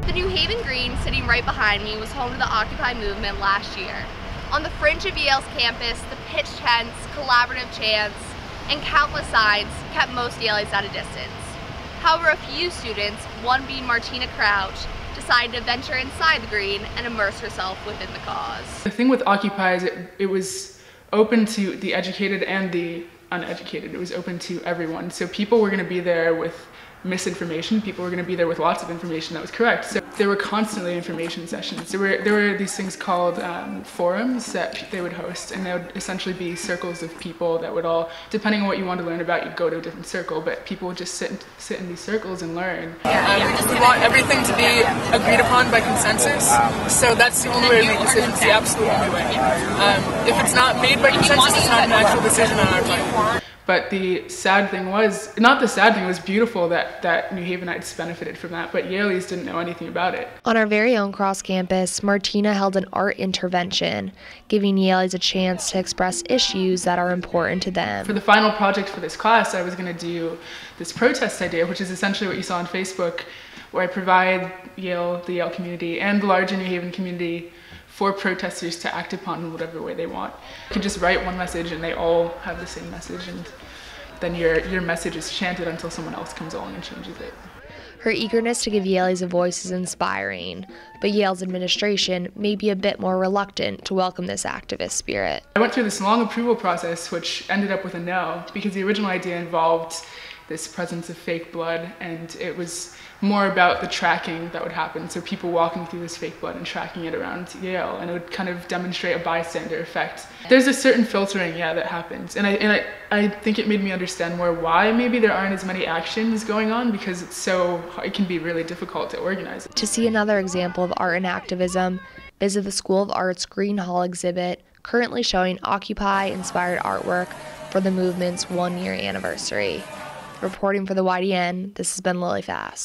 The New Haven Green sitting right behind me was home to the Occupy movement last year. On the fringe of Yale's campus, the pitch tents, collaborative chants, and countless signs kept most Yaleys at a distance. However, a few students, one being Martina Crouch, decided to venture inside the green and immerse herself within the cause. The thing with Occupy is it was open to the educated and the uneducated. It was open to everyone. So people were going to be there with misinformation. People were going to be there with lots of information that was correct. So there were constantly information sessions. There were these things called forums that they would host, and they would essentially be circles of people that would all, depending on what you wanted to learn about, you'd go to a different circle, but people would just sit in these circles and learn. We want everything to be agreed upon by consensus, so that's the only way to make decisions, the absolute only way. If it's not made by consensus, it's not an actual decision on our part. But the sad thing was, not the sad thing, it was beautiful that New Havenites benefited from that, but Yaleys didn't know anything about it. On our very own cross campus, Martina held an art intervention, giving Yaleys a chance to express issues that are important to them. For the final project for this class, I was going to do this protest idea, which is essentially what you saw on Facebook, where I provide Yale, the Yale community, and the larger New Haven community for protesters to act upon in whatever way they want. You can just write one message and they all have the same message, and then your message is chanted until someone else comes along and changes it. Her eagerness to give Yaleys a voice is inspiring, but Yale's administration may be a bit more reluctant to welcome this activist spirit. I went through this long approval process, which ended up with a no, because the original idea involved this presence of fake blood, and it was more about the tracking that would happen. So people walking through this fake blood and tracking it around Yale, and it would kind of demonstrate a bystander effect. There's a certain filtering, yeah, that happens, and I think it made me understand more why maybe there aren't as many actions going on, because it can be really difficult to organize. To see another example of art and activism, visit the School of Art's Green Hall exhibit, currently showing Occupy-inspired artwork for the movement's 1-year anniversary. Reporting for the YDN, this has been Lilly Fast.